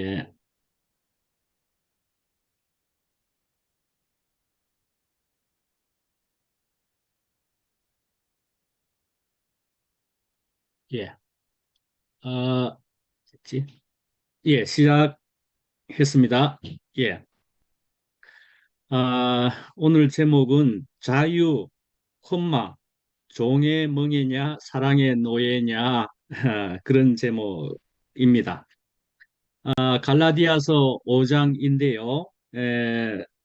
예, 예, 어, 지- 예, 시작했습니다. 예, 오늘 제목은 자유, 종의 멍에냐, 사랑의 노예냐, 그런 제목입니다. 갈라디아서 5장인데요.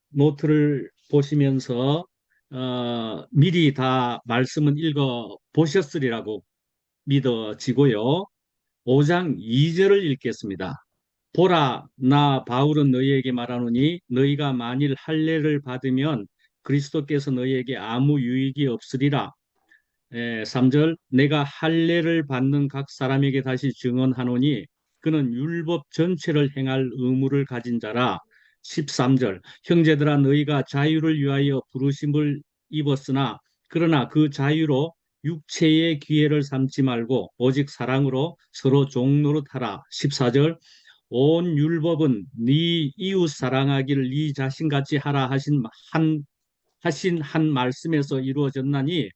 노트를 보시면서 미리 다 말씀은 읽어 보셨으리라고 믿어지고요. 5장 2절을 읽겠습니다. 보라, 나 바울은 너희에게 말하노니 너희가 만일 할례를 받으면 그리스도께서 너희에게 아무 유익이 없으리라. 3절, 내가 할례를 받는 각 사람에게 다시 증언하노니 그는 율법 전체를 행할 의무를 가진 자라. 13절, 형제들아 너희가 자유를 위하여 부르심을 입었으나 그러나 그 자유로 육체의 기회를 삼지 말고 오직 사랑으로 서로 종노릇하라. 14절, 온 율법은 네 이웃 사랑하기를 네 자신같이 하라 하신 한 말씀에서 이루어졌나니.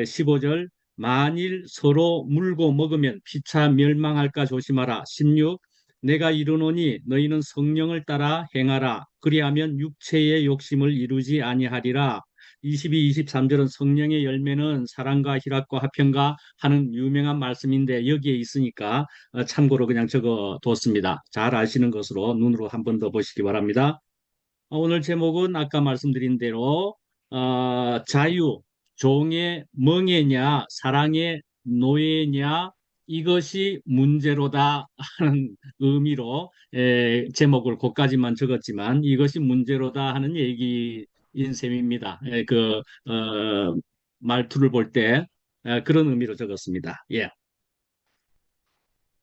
15절, 만일 서로 물고 먹으면 피차 멸망할까 조심하라. 16, 내가 이르노니 너희는 성령을 따라 행하라. 그리하면 육체의 욕심을 이루지 아니하리라. 22, 23절은 성령의 열매는 사랑과 희락과 화평과 하는 유명한 말씀인데 여기에 있으니까 참고로 그냥 적어 뒀습니다. 잘 아시는 것으로 눈으로 한 번 더 보시기 바랍니다. 오늘 제목은 아까 말씀드린 대로 자유, 종의 멍에냐, 사랑의 노예냐, 이것이 문제로다 하는 의미로 제목을 그까지만 적었지만 이것이 문제로다 하는 얘기인 셈입니다. 말투를 볼 때 그런 의미로 적었습니다. 예.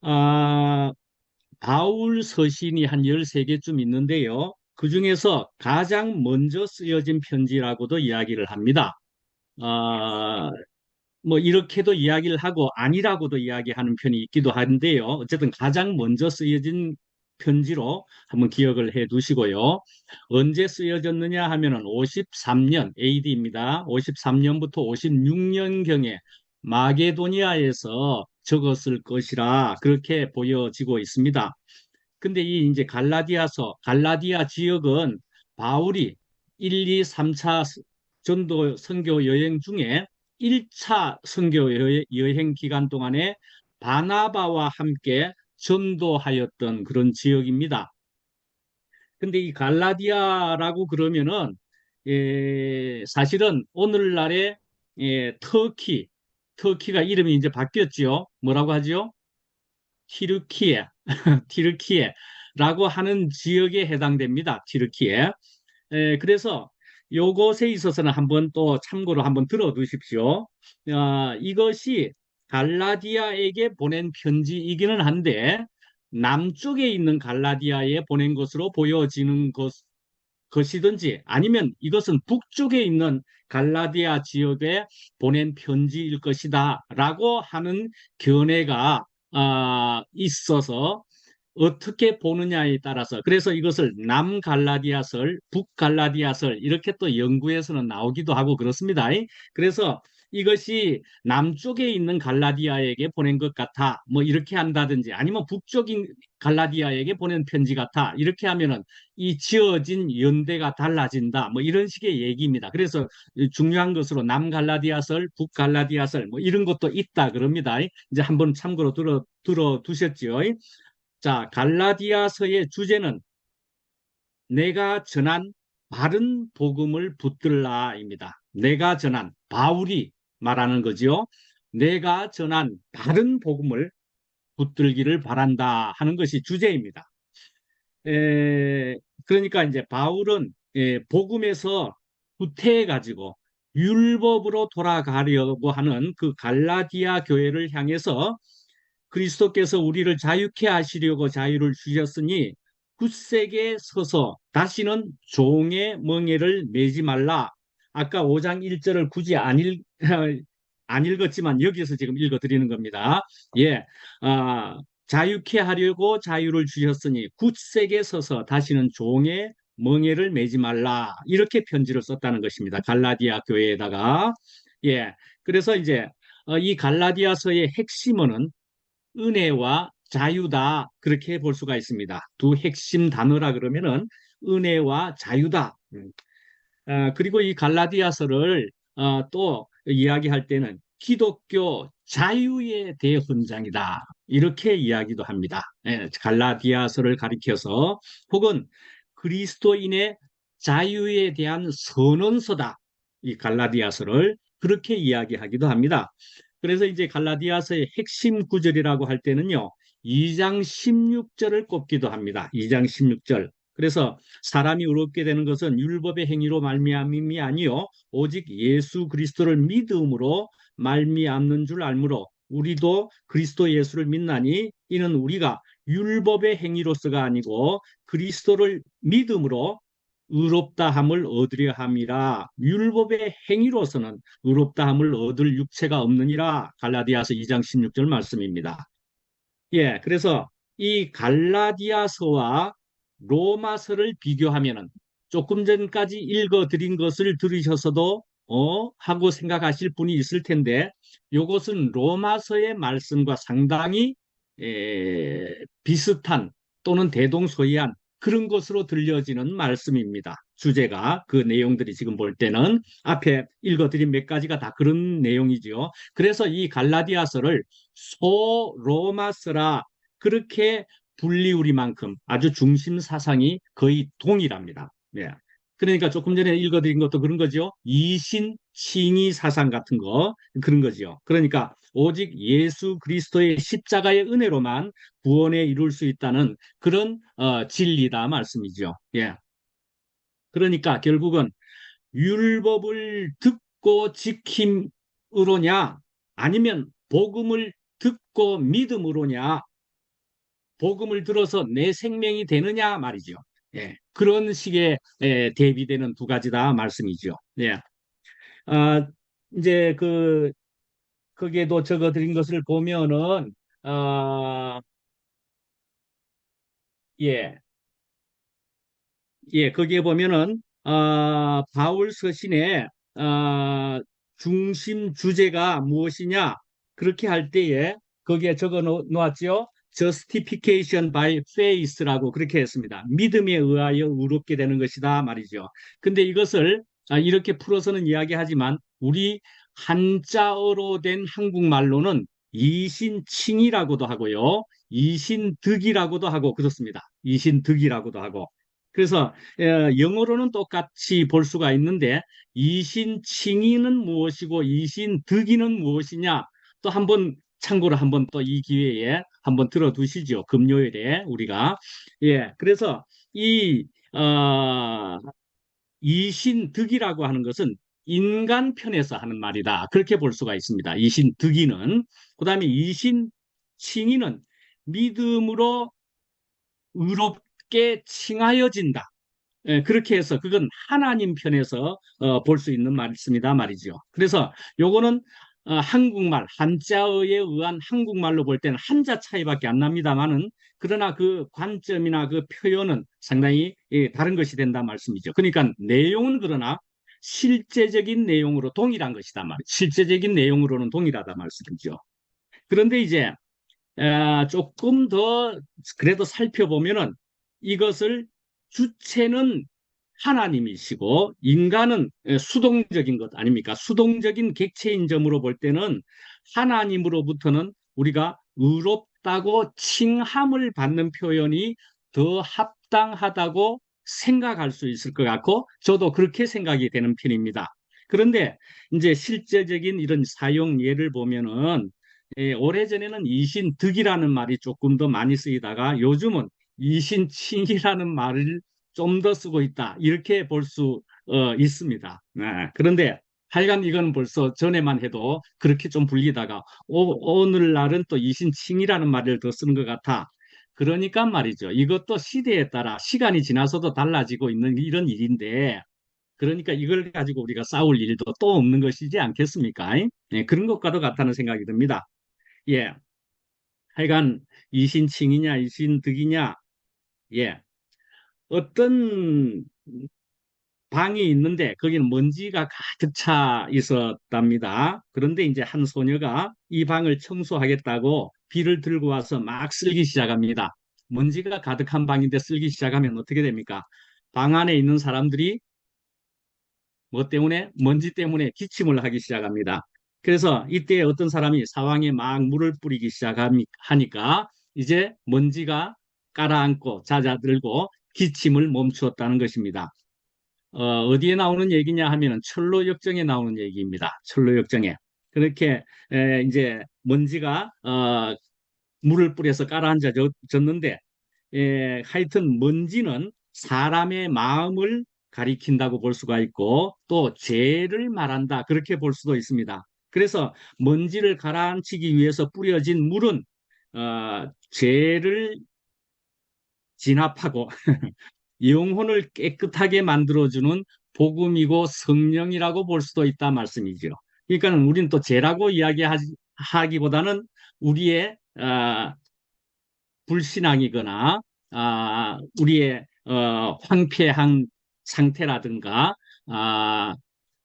아, 바울 서신이 한 13개쯤 있는데요. 그중에서 가장 먼저 쓰여진 편지라고도 이야기를 합니다. 아, 뭐 이렇게도 이야기를 하고 아니라고도 이야기하는 편이 있기도 한데요. 어쨌든 가장 먼저 쓰여진 편지로 한번 기억을 해 두시고요. 언제 쓰여졌느냐 하면은 53년 AD입니다. 53년부터 56년경에 마게도니아에서 적었을 것이라 그렇게 보여지고 있습니다. 근데 이 이제 갈라디아 지역은 바울이 1, 2, 3차 전도 선교 여행 중에 1차 선교 여행 기간 동안에 바나바와 함께 전도하였던 그런 지역입니다. 근데 이 갈라디아라고 그러면은 사실은 오늘날의 터키가 이름이 이제 바뀌었지요. 뭐라고 하죠? 티르키예, 티르키예라고 하는 지역에 해당됩니다. 티르키예. 그래서 요것에 있어서는 한번 또 참고로 한번 들어두십시오. 이것이 갈라디아에게 보낸 편지이기는 한데 남쪽에 있는 갈라디아에 보낸 것으로 보여지는 것이든지 아니면 이것은 북쪽에 있는 갈라디아 지역에 보낸 편지일 것이다라고 하는 견해가 있어서 어떻게 보느냐에 따라서 그래서 이것을 남갈라디아설, 북갈라디아설 이렇게 또 연구에서는 나오기도 하고 그렇습니다. 그래서 이것이 남쪽에 있는 갈라디아에게 보낸 것 같아 뭐 이렇게 한다든지 아니면 북쪽인 갈라디아에게 보낸 편지 같아 이렇게 하면은 이 지어진 연대가 달라진다 뭐 이런 식의 얘기입니다. 그래서 중요한 것으로 남갈라디아설, 북갈라디아설 뭐 이런 것도 있다 그럽니다. 이제 한번 참고로 들어 두셨지요. 자, 갈라디아서의 주제는 내가 전한 바른 복음을 붙들라입니다. 내가 전한 바울이 말하는 거지요. 내가 전한 바른 복음을 붙들기를 바란다 하는 것이 주제입니다. 그러니까 이제 바울은 복음에서 후퇴해 가지고 율법으로 돌아가려고 하는 그 갈라디아 교회를 향해서 그리스도께서 우리를 자유케 하시려고 자유를 주셨으니 굳세게 서서 다시는 종의 멍에를 매지 말라. 아까 5장 1절을 굳이 안 읽었지만 여기서 지금 읽어 드리는 겁니다. 예. 아, 자유케 하려고 자유를 주셨으니 굳세게 서서 다시는 종의 멍에를 매지 말라. 이렇게 편지를 썼다는 것입니다. 갈라디아 교회에다가. 예. 그래서 이제 이 갈라디아서의 핵심어는 은혜와 자유다. 그렇게 볼 수가 있습니다. 두 핵심 단어라 그러면은 은혜와 자유다. 그리고 이 갈라디아서를 또 이야기할 때는 기독교 자유의 대훈장이다. 이렇게 이야기도 합니다. 예, 갈라디아서를 가리켜서 혹은 그리스도인의 자유에 대한 선언서다. 이 갈라디아서를 그렇게 이야기하기도 합니다. 그래서 이제 갈라디아서의 핵심 구절이라고 할 때는요. 2장 16절을 꼽기도 합니다. 2장 16절. 그래서 사람이 의롭게 되는 것은 율법의 행위로 말미암음이 아니요 오직 예수 그리스도를 믿음으로 말미암는 줄 알므로 우리도 그리스도 예수를 믿나니 이는 우리가 율법의 행위로서가 아니고 그리스도를 믿음으로 의롭다함을 얻으려 함이라. 율법의 행위로서는 의롭다함을 얻을 육체가 없느니라. 갈라디아서 2장 16절 말씀입니다. 예, 그래서 이 갈라디아서와 로마서를 비교하면은 조금 전까지 읽어드린 것을 들으셔서도 하고 생각하실 분이 있을 텐데 이것은 로마서의 말씀과 상당히 비슷한 또는 대동소이한 그런 것으로 들려지는 말씀입니다. 주제가 그 내용들이 지금 볼 때는 앞에 읽어드린 몇 가지가 다 그런 내용이죠. 그래서 이 갈라디아서를 소로마서라 그렇게 분리우리만큼 아주 중심 사상이 거의 동일합니다. 예. 그러니까 조금 전에 읽어드린 것도 그런 거죠. 이신 칭의 사상 같은 거 그런 거죠. 그러니까 오직 예수 그리스도의 십자가의 은혜로만 구원에 이룰 수 있다는 그런 진리다 말씀이죠. 예. 그러니까 결국은 율법을 듣고 지킴으로냐 아니면 복음을 듣고 믿음으로냐 복음을 들어서 내 생명이 되느냐 말이죠. 예, 그런 식의 대비되는 두 가지다 말씀이죠. 예. 아, 이제 거기에도 적어드린 것을 보면은 아, 예, 예, 거기에 보면은 바울 서신의 중심 주제가 무엇이냐 그렇게 할 때에 거기에 적어 놓았죠. Justification by faith라고 그렇게 했습니다. 믿음에 의하여 의롭게 되는 것이다 말이죠. 근데 이것을 이렇게 풀어서는 이야기하지만 우리 한자어로 된 한국말로는 이신칭이라고도 하고요. 이신득이라고도 하고 그렇습니다. 이신득이라고도 하고. 그래서 영어로는 똑같이 볼 수가 있는데 이신칭의는 무엇이고 이신득의는 무엇이냐 또 한번 참고로 한번 또 이 기회에 한번 들어두시죠. 금요일에 우리가 그래서 이 이신득이라고 하는 것은 인간 편에서 하는 말이다. 그렇게 볼 수가 있습니다. 이신득의는 그다음에 이신칭의는 믿음으로 의롭게 칭하여진다. 그렇게 해서 그건 하나님 편에서 볼 수 있는 말씀이다 말이죠. 그래서 요거는 한국말, 한자어에 의한 한국말로 볼 때는 한자 차이밖에 안 납니다만은 그러나 그 관점이나 그 표현은 상당히 다른 것이 된다 말씀이죠. 그러니까 내용은 그러나 실제적인 내용으로 동일한 것이다 말. 실제적인 내용으로는 동일하다 말씀이죠. 그런데 이제 조금 더 그래도 살펴보면은 이것을 주체는 하나님이시고 인간은 수동적인 것 아닙니까? 수동적인 객체인 점으로 볼 때는 하나님으로부터는 우리가 의롭다고 칭함을 받는 표현이 더 합당하다고 생각할 수 있을 것 같고 저도 그렇게 생각이 되는 편입니다. 그런데 이제 실제적인 이런 사용 예를 보면은 오래전에는 이신득이라는 말이 조금 더 많이 쓰이다가 요즘은 이신칭이라는 말을 좀 더 쓰고 있다. 이렇게 볼 수 있습니다. 그런데 하여간 이건 벌써 전에만 해도 그렇게 좀 불리다가 오늘날은 또 이신칭이라는 말을 더 쓰는 것 같아. 그러니까 말이죠. 이것도 시대에 따라 시간이 지나서도 달라지고 있는 이런 일인데 그러니까 이걸 가지고 우리가 싸울 일도 또 없는 것이지 않겠습니까? 그런 것과도 같다는 생각이 듭니다. 예. 하여간 이신칭이냐, 이신득이냐, 예, 어떤 방이 있는데 거기는 먼지가 가득 차 있었답니다. 그런데 이제 한 소녀가 이 방을 청소하겠다고 비를 들고 와서 막 쓸기 시작합니다. 먼지가 가득한 방인데 쓸기 시작하면 어떻게 됩니까? 방 안에 있는 사람들이 뭐 때문에? 먼지 때문에 기침을 하기 시작합니다. 그래서 이때 어떤 사람이 사방에 막 물을 뿌리기 시작하니까 이제 먼지가 가라앉고 잦아들고 기침을 멈추었다는 것입니다. 어디에 나오는 얘기냐 하면은 철로 역정에 나오는 얘기입니다. 철로 역정에. 그렇게 이제 먼지가 물을 뿌려서 가라앉아졌는데 하여튼 먼지는 사람의 마음을 가리킨다고 볼 수가 있고 또 죄를 말한다 그렇게 볼 수도 있습니다. 그래서 먼지를 가라앉히기 위해서 뿌려진 물은 죄를 진압하고 영혼을 깨끗하게 만들어주는 복음이고 성령이라고 볼 수도 있다 말씀이죠. 그러니까 우리는 또 죄라고 이야기하기보다는 우리의 불신앙이거나 우리의 황폐한 상태라든가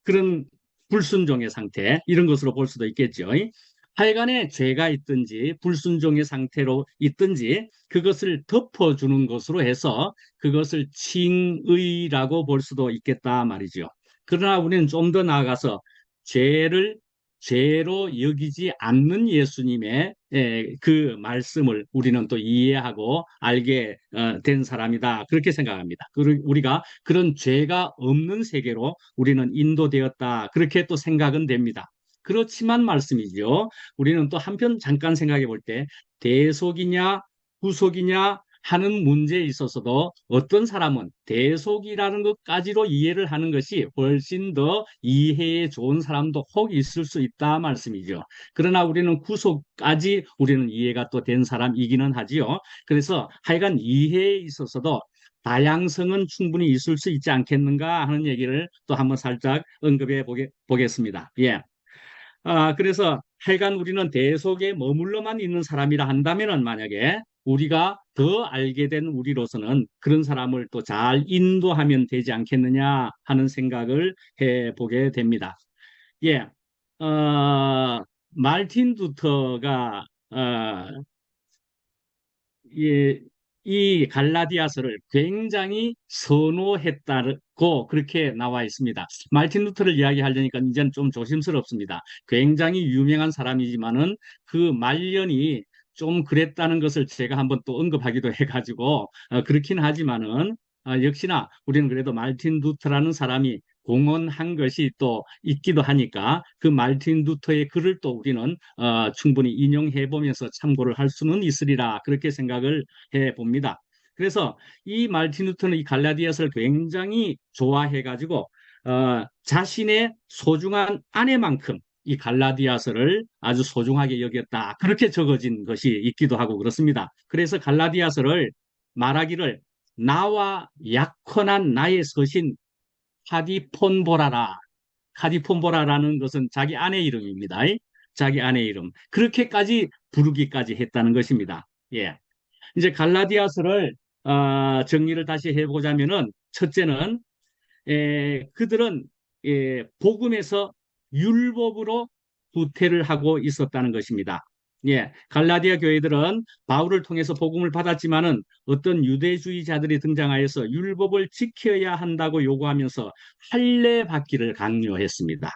그런 불순종의 상태 이런 것으로 볼 수도 있겠죠. 하여간에 죄가 있든지 불순종의 상태로 있든지 그것을 덮어주는 것으로 해서 그것을 칭의라고 볼 수도 있겠다 말이죠. 그러나 우리는 좀 더 나아가서 죄를 죄로 여기지 않는 예수님의 그 말씀을 우리는 또 이해하고 알게 된 사람이다. 그렇게 생각합니다. 우리가 그런 죄가 없는 세계로 우리는 인도되었다. 그렇게 또 생각은 됩니다. 그렇지만 말씀이죠. 우리는 또 한편 잠깐 생각해 볼 때 대속이냐 구속이냐 하는 문제에 있어서도 어떤 사람은 대속이라는 것까지로 이해를 하는 것이 훨씬 더 이해에 좋은 사람도 혹 있을 수 있다 말씀이죠. 그러나 우리는 구속까지 우리는 이해가 또 된 사람이기는 하지요. 그래서 하여간 이해에 있어서도 다양성은 충분히 있을 수 있지 않겠는가 하는 얘기를 또 한번 살짝 언급해 보겠습니다. 예. 그래서 하여간 우리는 대속에 머물러만 있는 사람이라 한다면은 만약에 우리가 더 알게 된 우리로서는 그런 사람을 또 잘 인도하면 되지 않겠느냐 하는 생각을 해 보게 됩니다. 예, 말틴 루터가 예, 이 갈라디아서를 굉장히 선호했다고 그렇게 나와 있습니다. 마르틴 루터를 이야기하려니까 이제는 좀 조심스럽습니다. 굉장히 유명한 사람이지만은 그 말년이 좀 그랬다는 것을 제가 한번 또 언급하기도 해가지고 그렇긴 하지만은 역시나 우리는 그래도 마르틴 루터라는 사람이 공헌한 것이 또 있기도 하니까 그 마르틴 루터의 글을 또 우리는 충분히 인용해 보면서 참고를 할 수는 있으리라 그렇게 생각을 해 봅니다. 그래서 이 마르틴 루터는 이 갈라디아서를 굉장히 좋아해 가지고 자신의 소중한 아내만큼 이 갈라디아서를 아주 소중하게 여겼다. 그렇게 적어진 것이 있기도 하고 그렇습니다. 그래서 갈라디아서를 말하기를 나와 약혼한 나의 서신 카디폰보라라. 카디폰보라라는 것은 자기 아내 이름입니다. 자기 아내 이름. 그렇게까지 부르기까지 했다는 것입니다. 예. 이제 갈라디아서를 정리를 다시 해보자면은 첫째는 그들은 복음에서 율법으로 후퇴를 하고 있었다는 것입니다. 예, 갈라디아 교회들은 바울을 통해서 복음을 받았지만은 어떤 유대주의자들이 등장하여서 율법을 지켜야 한다고 요구하면서 할례 받기를 강요했습니다.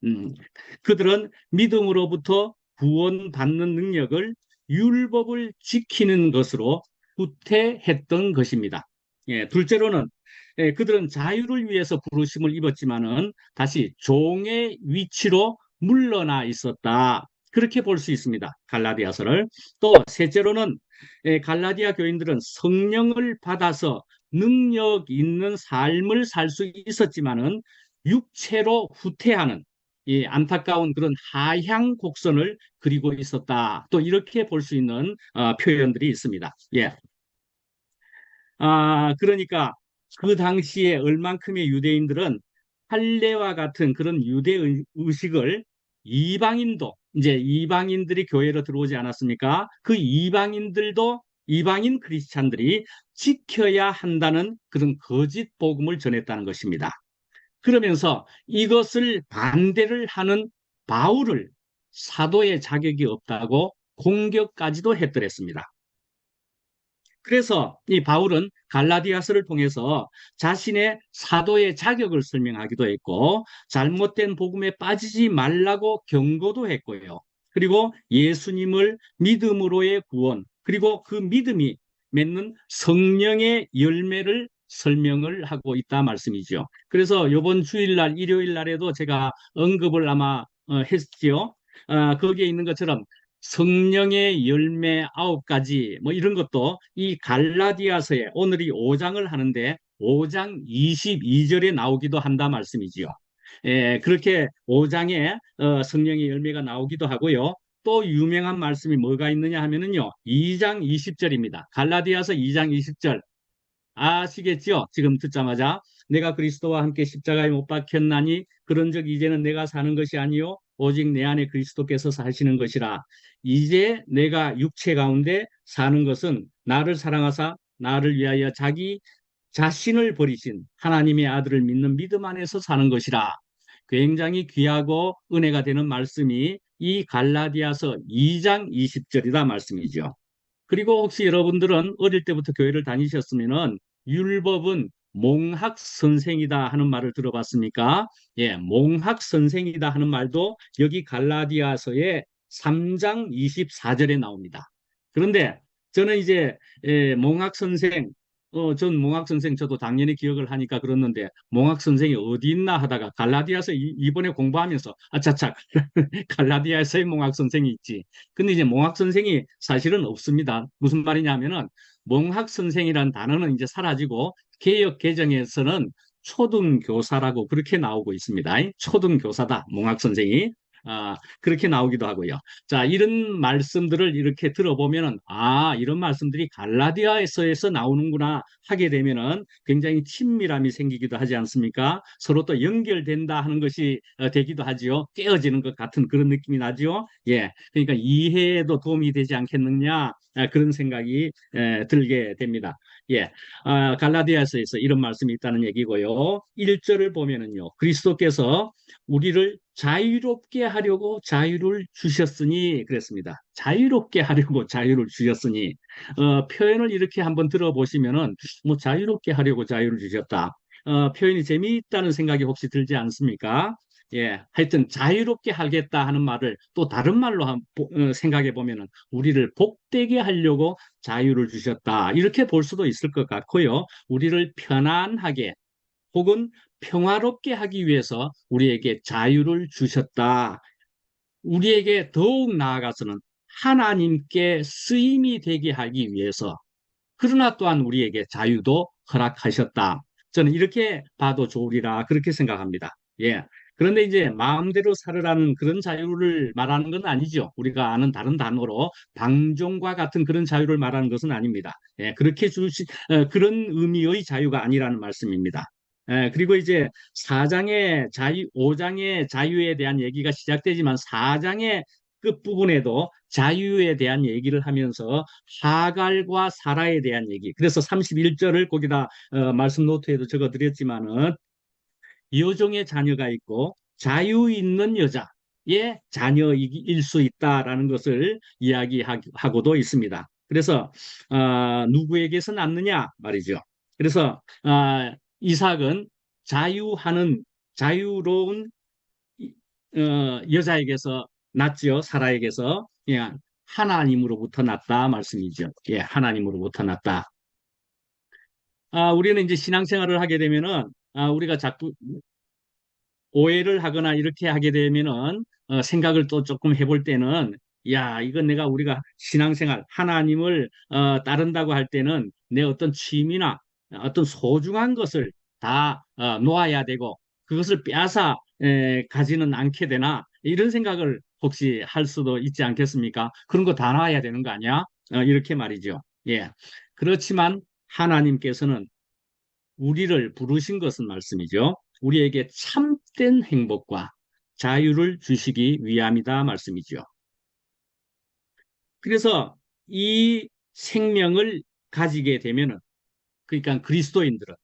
음, 그들은 믿음으로부터 구원받는 능력을 율법을 지키는 것으로 후퇴했던 것입니다. 예, 둘째로는 그들은 자유를 위해서 부르심을 입었지만은 다시 종의 위치로 물러나 있었다. 그렇게 볼 수 있습니다. 갈라디아서를. 또 셋째로는 갈라디아 교인들은 성령을 받아서 능력 있는 삶을 살 수 있었지만은 육체로 후퇴하는 이 안타까운 그런 하향 곡선을 그리고 있었다. 또 이렇게 볼 수 있는 표현들이 있습니다. 예. 그러니까 그 당시에 얼만큼의 유대인들은 할례와 같은 그런 유대 의식을 이방인도 이제 이방인들이 교회로 들어오지 않았습니까? 그 이방인들도 이방인 크리스찬들이 지켜야 한다는 그런 거짓 복음을 전했다는 것입니다. 그러면서 이것을 반대를 하는 바울을 사도의 자격이 없다고 공격까지도 했더랬습니다. 그래서 이 바울은 갈라디아서를 통해서 자신의 사도의 자격을 설명하기도 했고 잘못된 복음에 빠지지 말라고 경고도 했고요. 그리고 예수님을 믿음으로의 구원 그리고 그 믿음이 맺는 성령의 열매를 설명을 하고 있다 말씀이죠. 그래서 이번 주일날 일요일 날에도 제가 언급을 아마 했지요. 거기에 있는 것처럼 성령의 열매 9가지 뭐 이런 것도 이 갈라디아서에 오늘이 5장을 하는데 5장 22절에 나오기도 한다 말씀이지요. 그렇게 5장에 성령의 열매가 나오기도 하고요. 또 유명한 말씀이 뭐가 있느냐 하면은요. 2장 20절입니다. 갈라디아서 2장 20절 아시겠죠? 지금 듣자마자 내가 그리스도와 함께 십자가에 못 박혔나니 그런즉 이제는 내가 사는 것이 아니요 오직 내 안에 그리스도께서 사시는 것이라. 이제 내가 육체 가운데 사는 것은 나를 사랑하사 나를 위하여 자기 자신을 버리신 하나님의 아들을 믿는 믿음 안에서 사는 것이라. 굉장히 귀하고 은혜가 되는 말씀이 이 갈라디아서 2장 20절이다 말씀이죠. 그리고 혹시 여러분들은 어릴 때부터 교회를 다니셨으면은 율법은 몽학 선생이다 하는 말을 들어봤습니까? 예, 몽학 선생이다 하는 말도 여기 갈라디아서의 3장 24절에 나옵니다. 그런데 저는 이제 몽학 선생 전 몽학 선생 저도 당연히 기억을 하니까 그렇는데 몽학 선생이 어디 있나 하다가 갈라디아서 이번에 공부하면서 아차차 갈라디아서의 몽학 선생이 있지. 근데 이제 몽학 선생이 사실은 없습니다. 무슨 말이냐면은 몽학 선생이란 단어는 이제 사라지고 개역 개정에서는 초등교사라고 그렇게 나오고 있습니다. 초등교사다, 몽학 선생이. 그렇게 나오기도 하고요. 자, 이런 말씀들을 이렇게 들어보면은, 이런 말씀들이 갈라디아서에서 나오는구나 하게 되면은 굉장히 친밀함이 생기기도 하지 않습니까? 서로 또 연결된다 하는 것이 되기도 하지요. 깨어지는 것 같은 그런 느낌이 나죠. 예. 그러니까 이해에도 도움이 되지 않겠느냐. 그런 생각이 들게 됩니다. 예. 갈라디아서에서 이런 말씀이 있다는 얘기고요. 1절을 보면은요. 그리스도께서 우리를 자유롭게 하려고 자유를 주셨으니 그랬습니다. 자유롭게 하려고 자유를 주셨으니 표현을 이렇게 한번 들어보시면은 뭐 자유롭게 하려고 자유를 주셨다. 표현이 재미있다는 생각이 혹시 들지 않습니까? 예, 하여튼 자유롭게 하겠다 하는 말을 또 다른 말로 생각해 보면은 우리를 복되게 하려고 자유를 주셨다. 이렇게 볼 수도 있을 것 같고요. 우리를 편안하게 혹은 평화롭게 하기 위해서 우리에게 자유를 주셨다. 우리에게 더욱 나아가서는 하나님께 쓰임이 되게 하기 위해서 그러나 또한 우리에게 자유도 허락하셨다. 저는 이렇게 봐도 좋으리라 그렇게 생각합니다. 예. 그런데 이제 마음대로 살으라는 그런 자유를 말하는 건 아니죠. 우리가 아는 다른 단어로 방종과 같은 그런 자유를 말하는 것은 아닙니다. 예, 그렇게 그런 의미의 자유가 아니라는 말씀입니다. 그리고 이제 4장의 자유, 5장의 자유에 대한 얘기가 시작되지만 4장의 끝부분에도 자유에 대한 얘기를 하면서 하갈과 사라에 대한 얘기. 그래서 31절을 거기다 말씀 노트에도 적어드렸지만은 여종의 자녀가 있고 자유 있는 여자의 자녀일 수 있다라는 것을 이야기하고도 있습니다. 그래서 누구에게서 낳느냐 말이죠. 그래서 이삭은 자유하는 자유로운 여자에게서 낳지요. 사라에게서 그냥 하나님으로부터 났다 말씀이죠. 예, 하나님으로부터 났다. 우리는 이제 신앙생활을 하게 되면은 우리가 자꾸 오해를 하거나 이렇게 하게 되면은 생각을 또 조금 해볼 때는 야, 이건 우리가 신앙생활 하나님을 따른다고 할 때는 내 어떤 취미나 어떤 소중한 것을 다 놓아야 되고 그것을 빼앗아 가지는 않게 되나 이런 생각을 혹시 할 수도 있지 않겠습니까? 그런 거 다 놔야 되는 거 아니야? 이렇게 말이죠. 예. 그렇지만 하나님께서는 우리를 부르신 것은 말씀이죠. 우리에게 참된 행복과 자유를 주시기 위함이다 말씀이죠. 그래서 이 생명을 가지게 되면은, 그러니까 그리스도인들은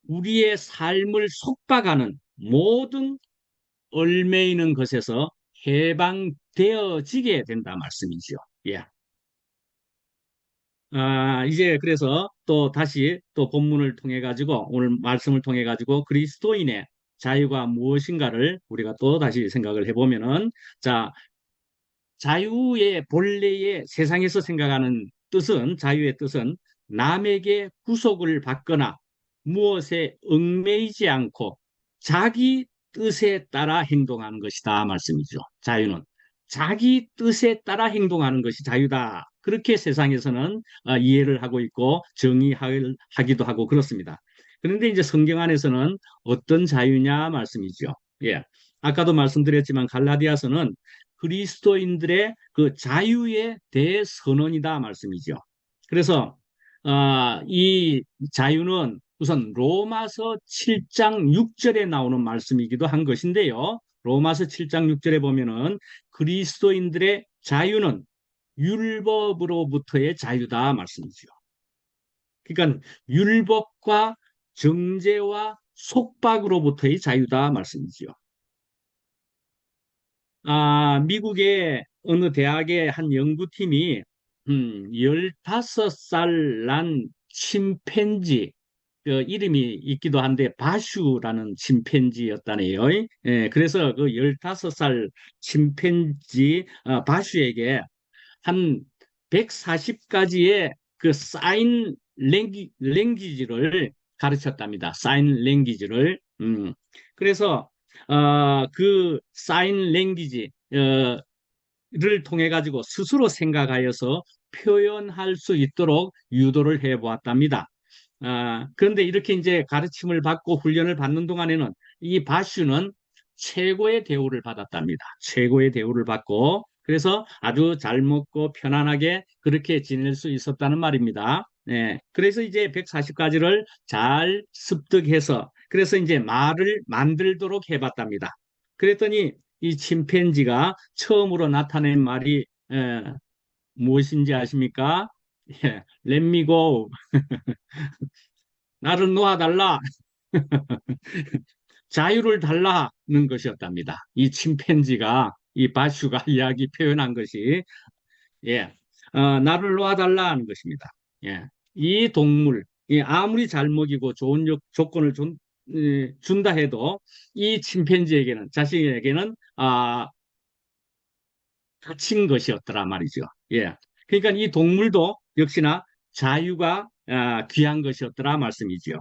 우리의 삶을 속박하는 모든 얽매이는 것에서 해방되어지게 된다 말씀이죠. 예. 이제 그래서 또 다시 또 본문을 통해 가지고 오늘 말씀을 통해 가지고 그리스도인의 자유가 무엇인가를 우리가 또 다시 생각을 해보면은, 자, 자유의 본래의 세상에서 생각하는 뜻은, 자유의 뜻은 남에게 구속을 받거나 무엇에 얽매이지 않고 자기 뜻에 따라 행동하는 것이다 말씀이죠. 자유는 자기 뜻에 따라 행동하는 것이 자유다. 그렇게 세상에서는 이해를 하고 있고 정의하기도 하고 그렇습니다. 그런데 이제 성경 안에서는 어떤 자유냐 말씀이죠. 예. 아까도 말씀드렸지만 갈라디아서는 그리스도인들의 그 자유의 대선언이다 말씀이죠. 그래서 이 자유는 우선 로마서 7장 6절에 나오는 말씀이기도 한 것인데요. 로마서 7장 6절에 보면은 그리스도인들의 자유는 율법으로부터의 자유다 말씀이죠. 그러니까 율법과 정죄와 속박으로부터의 자유다 말씀이죠. 미국의 어느 대학의 한 연구팀이 15살 난 침팬지, 그 이름이 있기도 한데 바슈라는 침팬지였다네요. 예, 그래서 그 15살 침팬지 바슈에게 한 140가지의 그 사인 랭귀지를 가르쳤답니다. 사인 랭귀지를. 그래서 그 사인 랭귀지 를 통해 가지고 스스로 생각하여서 표현할 수 있도록 유도를 해 보았답니다. 그런데 이렇게 이제 가르침을 받고 훈련을 받는 동안에는 이 바슈는 최고의 대우를 받았답니다. 최고의 대우를 받고, 그래서 아주 잘 먹고 편안하게 그렇게 지낼 수 있었다는 말입니다. 네, 그래서 이제 140가지를 잘 습득해서 그래서 이제 말을 만들도록 해봤답니다. 그랬더니 이 침팬지가 처음으로 나타낸 말이 무엇인지 아십니까? 예, Let me go. 나를 놓아달라. 자유를 달라는 것이었답니다. 이 침팬지가, 이 바슈가 이야기 표현한 것이, 예, 나를 놓아달라는 것입니다. 예, 이 동물, 아무리 잘 먹이고 좋은 조건을 준다 해도 이 침팬지에게는, 자신에게는 갇힌 것이었더라 말이죠. 예, 그러니까 이 동물도 역시나 자유가 귀한 것이었더라 말씀이지요.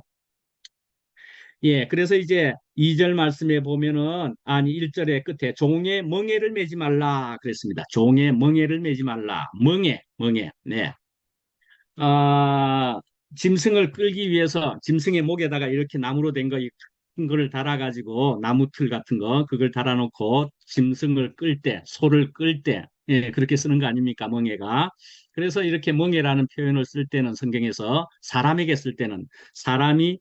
예, 그래서 이제 2절 말씀에 보면은, 아니, 1절의 끝에 종의 멍에를 매지 말라 그랬습니다. 종의 멍에를 매지 말라. 멍에. 네. 아, 짐승을 끌기 위해서 짐승의 목에다가 이렇게 나무로 된 거, 큰 거를 달아가지고 나무틀 같은 거, 그걸 달아놓고 짐승을 끌 때, 소를 끌 때, 예, 그렇게 쓰는 거 아닙니까, 멍에가. 그래서 이렇게 멍에라는 표현을 쓸 때는 성경에서 사람에게 쓸 때는 사람이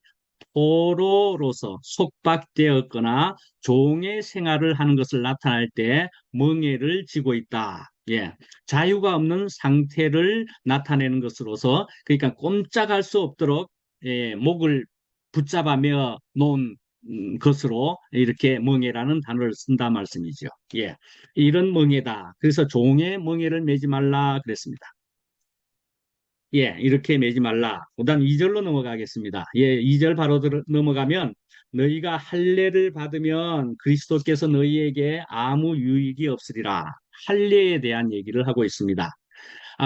포로로서 속박되었거나 종의 생활을 하는 것을 나타낼 때 멍에를 쥐고 있다. 예. 자유가 없는 상태를 나타내는 것으로서, 그러니까 꼼짝할 수 없도록 목을 붙잡아 매어 놓은 것으로 이렇게 멍에라는 단어를 쓴다 말씀이죠. 예. 이런 멍에다. 그래서 종의 멍에를 매지 말라 그랬습니다. 예, 이렇게 매지 말라. 그다음 2절로 넘어가겠습니다. 예, 2절 바로 넘어가면 너희가 할례를 받으면 그리스도께서 너희에게 아무 유익이 없으리라. 할례에 대한 얘기를 하고 있습니다.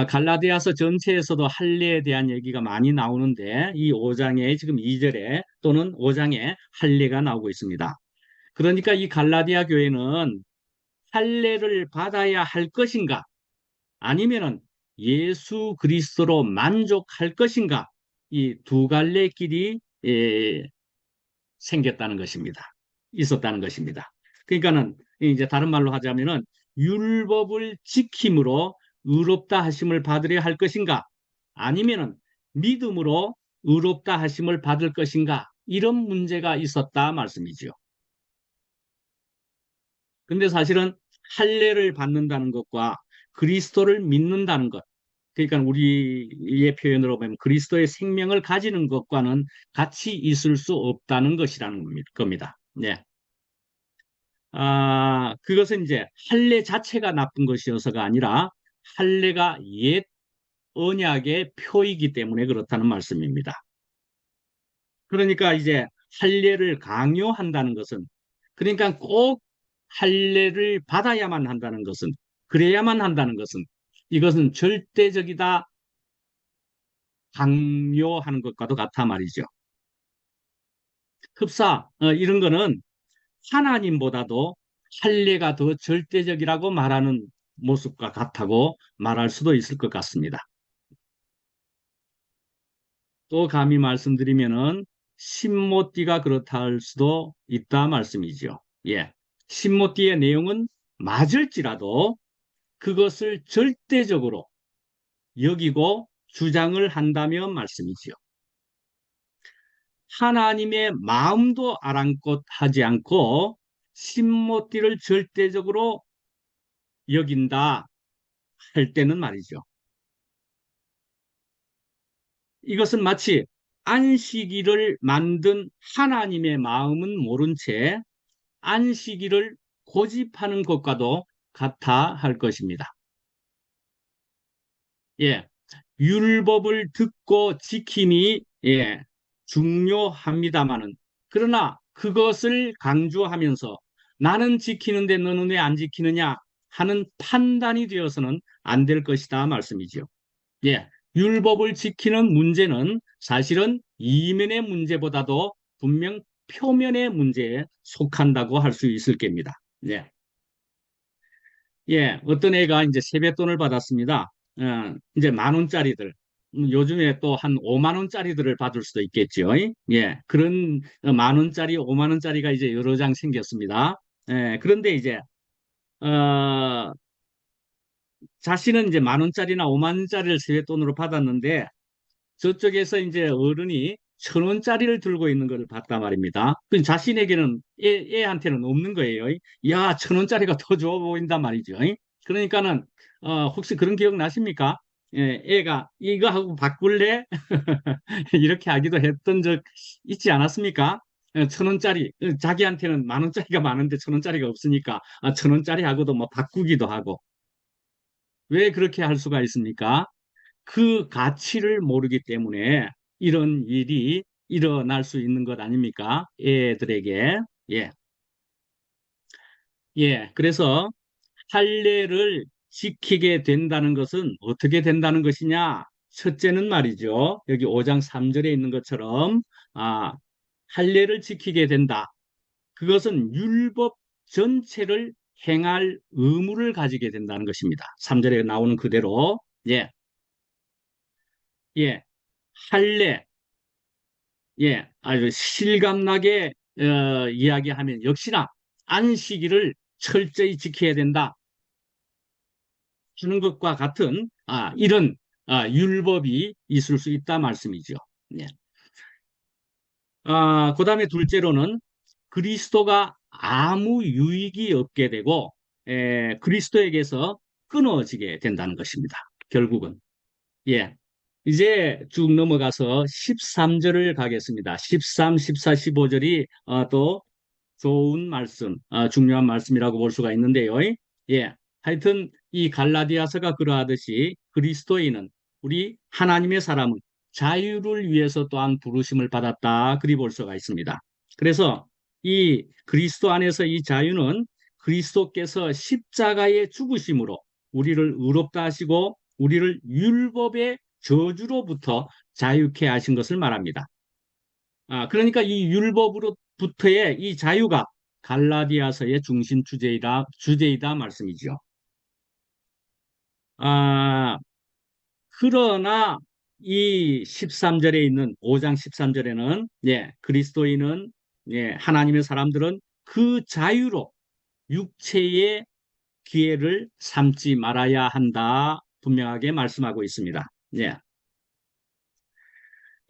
갈라디아서 전체에서도 할례에 대한 얘기가 많이 나오는데 이 5장에 지금 2절에 또는 5장에 할례가 나오고 있습니다. 그러니까 이 갈라디아 교회는 할례를 받아야 할 것인가? 아니면은 예수 그리스도로 만족할 것인가? 이 두 갈래 길이 생겼다는 것입니다. 있었다는 것입니다. 그러니까는 이제 다른 말로 하자면은 율법을 지킴으로 의롭다 하심을 받으려 할 것인가? 아니면은 믿음으로 의롭다 하심을 받을 것인가? 이런 문제가 있었다 말씀이죠. 근데 사실은 할례를 받는다는 것과 그리스도를 믿는다는 것, 그러니까 우리의 표현으로 보면 그리스도의 생명을 가지는 것과는 같이 있을 수 없다는 것이라는 겁니다. 네. 그것은 이제 할례 자체가 나쁜 것이어서가 아니라 할례가 옛 언약의 표이기 때문에 그렇다는 말씀입니다. 그러니까 이제 할례를 강요한다는 것은, 그러니까 꼭 할례를 받아야만 한다는 것은, 그래야만 한다는 것은, 이것은 절대적이다, 강요하는 것과도 같아 말이죠. 흡사 이런 거는 하나님보다도 할례가 더 절대적이라고 말하는 모습과 같다고 말할 수도 있을 것 같습니다. 또 감히 말씀드리면은 신모띠가 그렇다 할 수도 있다 말씀이죠. 예. 신모띠의 내용은 맞을지라도 그것을 절대적으로 여기고 주장을 한다면 말씀이지요. 하나님의 마음도 아랑곳 하지 않고 신모띠를 절대적으로 여긴다 할 때는 말이죠. 이것은 마치 안식일을 만든 하나님의 마음은 모른 채 안식일을 고집하는 것과도 같아 할 것입니다. 예, 율법을 듣고 지킴이 중요합니다마는 그러나 그것을 강조하면서 나는 지키는데 너는 왜 안 지키느냐 하는 판단이 되어서는 안 될 것이다 말씀이죠. 예, 율법을 지키는 문제는 사실은 이면의 문제보다도 분명 표면의 문제에 속한다고 할 수 있을 겁니다. 예. 예, 어떤 애가 이제 세뱃돈을 받았습니다. 이제 10,000원짜리들. 요즘에 또 한 50,000원짜리들을 받을 수도 있겠죠. 예, 그런 10,000원짜리, 50,000원짜리가 이제 여러 장 생겼습니다. 예, 그런데 이제, 어, 자신은 이제 10,000원짜리나 50,000원짜리를 세뱃돈으로 받았는데 저쪽에서 이제 어른이 1,000원짜리를 들고 있는 걸 봤단 말입니다. 그 자신에게는 애한테는 없는 거예요. 야, 1,000원짜리가 더 좋아 보인단 말이죠. 그러니까는 혹시 그런 기억 나십니까? 예, 애가 이거 하고 바꿀래? 이렇게 하기도 했던 적 있지 않았습니까? 1,000원짜리 자기한테는 10,000원짜리가 많은데 1,000원짜리가 없으니까 1,000원짜리하고도 뭐 바꾸기도 하고 왜 그렇게 할 수가 있습니까? 그 가치를 모르기 때문에 이런 일이 일어날 수 있는 것 아닙니까? 애들에게. 예. 예. 그래서 할례를 지키게 된다는 것은 어떻게 된다는 것이냐? 첫째는 말이죠. 여기 5장 3절에 있는 것처럼 아, 할례를 지키게 된다. 그것은 율법 전체를 행할 의무를 가지게 된다는 것입니다. 3절에 나오는 그대로. 예. 예. 할례 예, 아주 실감나게 이야기하면 역시나 안식일을 철저히 지켜야 된다 하는 것과 같은 이런 율법이 있을 수 있다 말씀이죠. 예. 그다음에 둘째로는 그리스도가 아무 유익이 없게 되고 그리스도에게서 끊어지게 된다는 것입니다. 결국은. 예. 이제 쭉 넘어가서 13절을 가겠습니다. 13, 14, 15절이 또 좋은 말씀, 중요한 말씀이라고 볼 수가 있는데요. 예. 하여튼 이 갈라디아서가 그러하듯이 그리스도인은 우리 하나님의 사람은 자유를 위해서 또한 부르심을 받았다. 그리 볼 수가 있습니다. 그래서 이 그리스도 안에서 이 자유는 그리스도께서 십자가의 죽으심으로 우리를 의롭다 하시고 우리를 율법의 저주로부터 자유케 하신 것을 말합니다. 그러니까 이 율법으로부터의 이 자유가 갈라디아서의 중심 주제이다 말씀이죠. 아, 그러나 이 13절에 있는 5장 13절에는 그리스도인은 하나님의 사람들은 그 자유로 육체의 기회를 삼지 말아야 한다 분명하게 말씀하고 있습니다.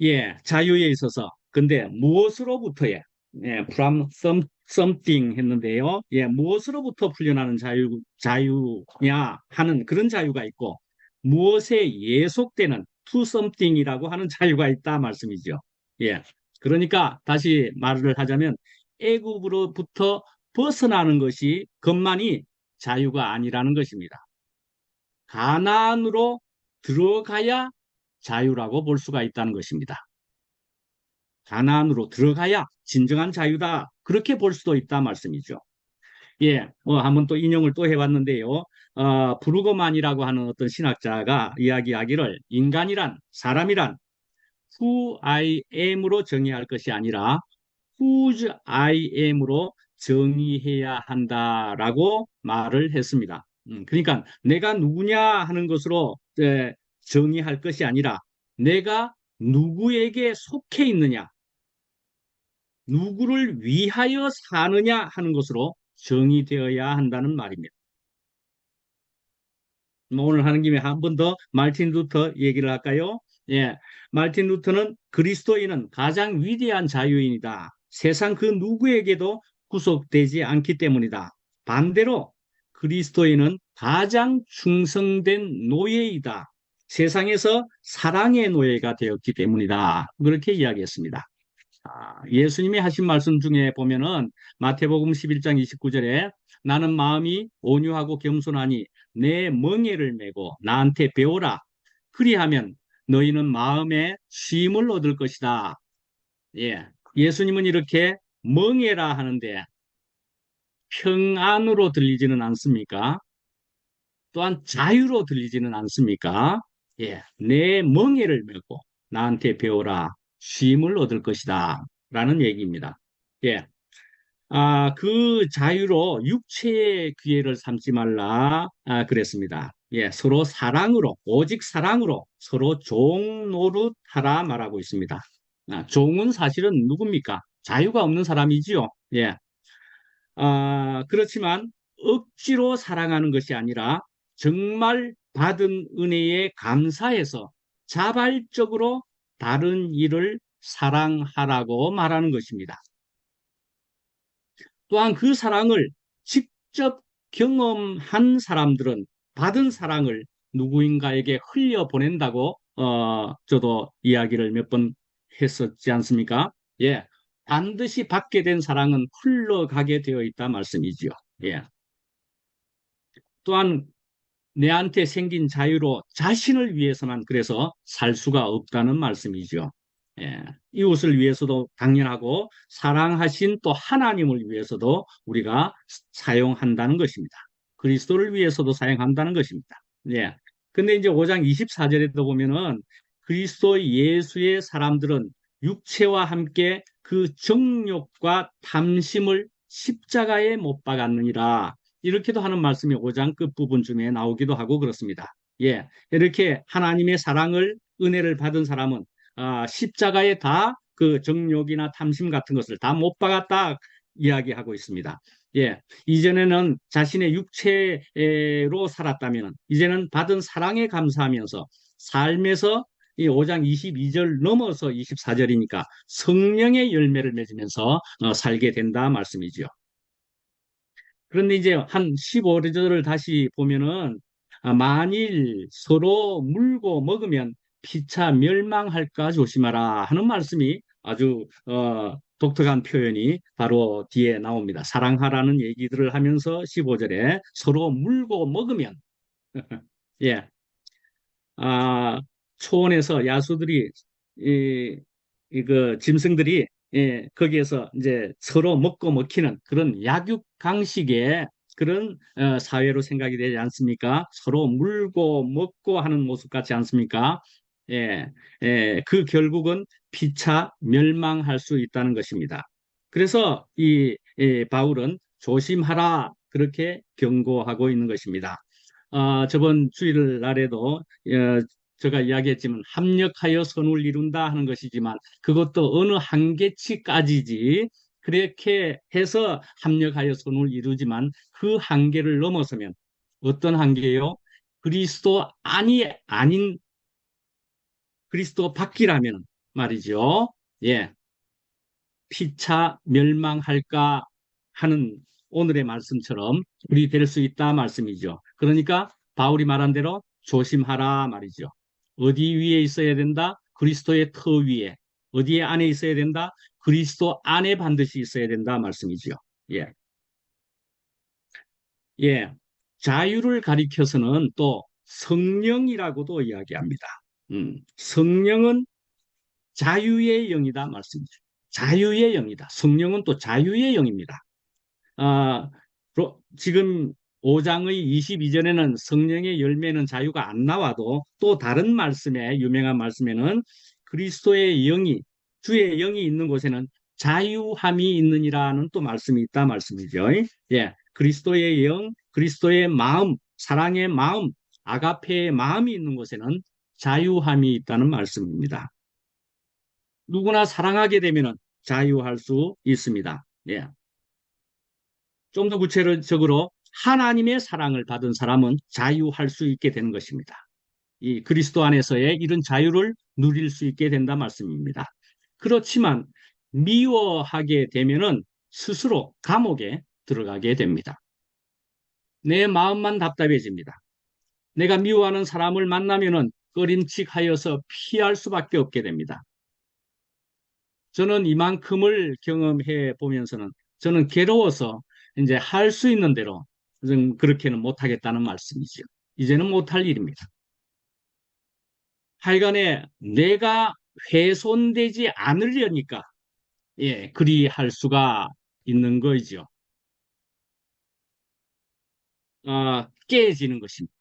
예. 자유에 있어서 근데 무엇으로부터의 from something 했는데요. 무엇으로부터 풀려나는 자유냐 하는 그런 자유가 있고, 무엇에 예속되는 to something이라고 하는 자유가 있다 말씀이죠. 예. 그러니까 다시 말을 하자면 애굽으로부터 벗어나는 것이 것만이 자유가 아니라는 것입니다. 가나안으로 들어가야 자유라고 볼 수가 있다는 것입니다. 가나안으로 들어가야 진정한 자유다. 그렇게 볼 수도 있다 말씀이죠. 한번 또 인용을 또 해봤는데요. 브루거만이라고 하는 어떤 신학자가 이야기하기를 인간이란 사람이란 who I am으로 정의할 것이 아니라 whose I am으로 정의해야 한다라고 말을 했습니다. 그러니까 내가 누구냐 하는 것으로 정의할 것이 아니라 내가 누구에게 속해 있느냐, 누구를 위하여 사느냐 하는 것으로 정의되어야 한다는 말입니다. 오늘 하는 김에 한 번 더 말틴 루터 얘기를 할까요? 말틴 루터는 그리스도인은 가장 위대한 자유인이다. 세상 그 누구에게도 구속되지 않기 때문이다. 반대로 그리스도인은 가장 충성된 노예이다. 세상에서 사랑의 노예가 되었기 때문이다. 그렇게 이야기했습니다. 예수님이 하신 말씀 중에 보면은 마태복음 11장 29절에 나는 마음이 온유하고 겸손하니 내 멍에를 메고 나한테 배우라. 그리하면 너희는 마음에 쉼을 얻을 것이다. 예수님은 이렇게 멍에라 하는데 평안으로 들리지는 않습니까? 또한 자유로 들리지는 않습니까? 내 멍에를 메고 나한테 배우라. 쉼을 얻을 것이다. 라는 얘기입니다. 예. 그 자유로 육체의 기회를 삼지 말라 그랬습니다. 서로 사랑으로 오직 사랑으로 서로 종 노릇하라 말하고 있습니다. 종은 사실은 누굽니까? 자유가 없는 사람이지요. 그렇지만 억지로 사랑하는 것이 아니라 정말 받은 은혜에 감사해서 자발적으로 다른 이를 사랑하라고 말하는 것입니다. 또한 그 사랑을 직접 경험한 사람들은 받은 사랑을 누구인가에게 흘려보낸다고 저도 이야기를 몇 번 했었지 않습니까? 반드시 받게 된 사랑은 흘러가게 되어 있다 말씀이지요. 또한 내한테 생긴 자유로 자신을 위해서만 그래서 살 수가 없다는 말씀이죠. 이웃을 위해서도 당연하고 사랑하신 또 하나님을 위해서도 우리가 사용한다는 것입니다. 그리스도를 위해서도 사용한다는 것입니다. 근데 이제 5장 24절에도 보면은 그리스도 예수의 사람들은 육체와 함께 그 정욕과 탐심을 십자가에 못 박았느니라. 이렇게도 하는 말씀이 5장 끝부분 중에 나오기도 하고 그렇습니다. 이렇게 하나님의 사랑을 은혜를 받은 사람은 십자가에 다 그 정욕이나 탐심 같은 것을 다 못 박았다 이야기하고 있습니다. 이전에는 자신의 육체로 살았다면 이제는 받은 사랑에 감사하면서 삶에서 이 5장 22절 넘어서 24절이니까 성령의 열매를 맺으면서 살게 된다 말씀이죠. 그런데 이제 한 15절을 다시 보면은 만일 서로 물고 먹으면 피차 멸망할까 조심하라 하는 말씀이 아주 독특한 표현이 바로 뒤에 나옵니다. 사랑하라는 얘기들을 하면서 15절에 서로 물고 먹으면 예, 아, 초원에서 야수들이 그 짐승들이 거기에서 이제 서로 먹고 먹히는 그런 약육 강식의 그런 사회로 생각이 되지 않습니까? 서로 물고 먹고 하는 모습 같지 않습니까? 그 결국은 피차 멸망할 수 있다는 것입니다. 그래서 바울은 조심하라 그렇게 경고하고 있는 것입니다. 저번 주일 날에도 제가 이야기했지만 합력하여 선을 이룬다 하는 것이지만 그것도 어느 한계치까지지 그렇게 해서 합력하여 선을 이루지만 그 한계를 넘어서면 어떤 한계요? 그리스도 아닌 그리스도 밖이라면 말이죠. 예. 피차 멸망할까 하는 오늘의 말씀처럼 우리 될 수 있다 말씀이죠. 그러니까 바울이 말한 대로 조심하라 말이죠. 어디 위에 있어야 된다? 그리스도의 터 위에. 어디에 안에 있어야 된다? 그리스도 안에 반드시 있어야 된다 말씀이죠. 예. 예. 자유를 가리켜서는 또 성령이라고도 이야기합니다. 성령은 자유의 영이다 말씀이죠. 자유의 영이다. 성령은 또 자유의 영입니다. 아, 지금 5장의 22절에는 성령의 열매는 자유가 안 나와도 또 다른 말씀에 유명한 말씀에는 그리스도의 영이 주의 영이 있는 곳에는 자유함이 있느니라는 또 말씀이 있다 말씀이죠. 예, 그리스도의 영, 그리스도의 마음, 사랑의 마음, 아가페의 마음이 있는 곳에는 자유함이 있다는 말씀입니다. 누구나 사랑하게 되면 자유할 수 있습니다. 예. 좀 더 구체적으로 하나님의 사랑을 받은 사람은 자유할 수 있게 되는 것입니다. 이 그리스도 안에서의 이런 자유를 누릴 수 있게 된다 말씀입니다. 그렇지만 미워하게 되면은 스스로 감옥에 들어가게 됩니다. 내 마음만 답답해집니다. 내가 미워하는 사람을 만나면은 꺼림칙하여서 피할 수밖에 없게 됩니다. 저는 이만큼을 경험해 보면서는 저는 괴로워서 이제 할 수 있는 대로 좀 그렇게는 못하겠다는 말씀이죠. 이제는 못할 일입니다. 하여간에 내가 훼손되지 않으려니까 예, 그리할 수가 있는 거죠. 깨지는 것입니다.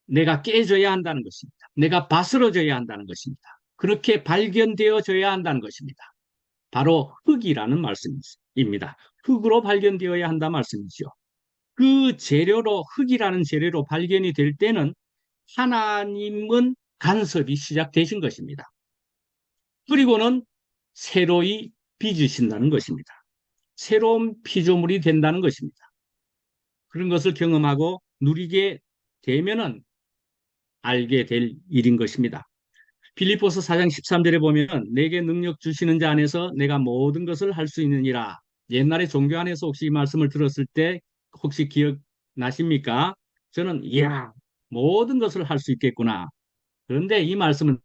내가 깨져야 한다는 것입니다. 내가 바스러져야 한다는 것입니다. 그렇게 발견되어져야 한다는 것입니다. 바로 흙이라는 말씀입니다. 흙으로 발견되어야 한다 말씀이죠. 그 재료로 흙이라는 재료로 발견이 될 때는 하나님은 간섭이 시작되신 것입니다. 그리고는 새로이 빚으신다는 것입니다. 새로운 피조물이 된다는 것입니다. 그런 것을 경험하고 누리게 되면은 알게 될 일인 것입니다. 빌립보서 4장 13절에 보면 내게 능력 주시는 자 안에서 내가 모든 것을 할 수 있느니라. 옛날에 종교 안에서 혹시 이 말씀을 들었을 때 혹시 기억나십니까? 저는 이야 모든 것을 할 수 있겠구나. 그런데 이 말씀은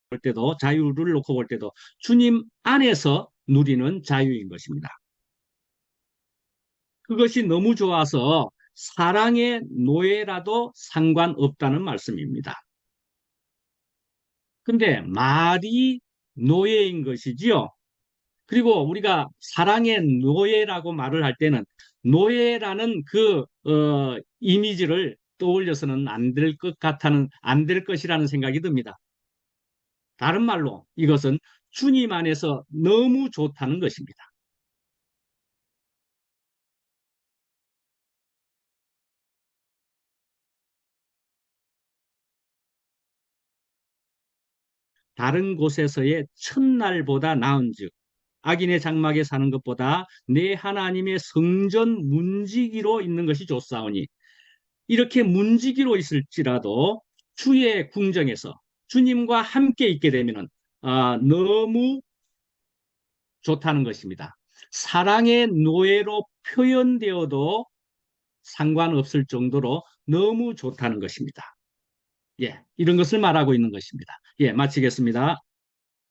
볼 때도 자유를 놓고 볼 때도 주님 안에서 누리는 자유인 것입니다. 그것이 너무 좋아서 사랑의 노예라도 상관없다는 말씀입니다. 근데 말이 노예인 것이지요. 그리고 우리가 사랑의 노예라고 말을 할 때는 노예라는 이미지를 떠올려서는 안 될 것 같다는, 안 될 것이라는 생각이 듭니다. 다른 말로 이것은 주님 안에서 너무 좋다는 것입니다. 다른 곳에서의 첫날보다 나은즉 악인의 장막에 사는 것보다 내 하나님의 성전 문지기로 있는 것이 좋사오니 이렇게 문지기로 있을지라도 주의 궁정에서 주님과 함께 있게 되면 너무 좋다는 것입니다. 사랑의 노예로 표현되어도 상관없을 정도로 너무 좋다는 것입니다. 예, 이런 것을 말하고 있는 것입니다. 예, 마치겠습니다.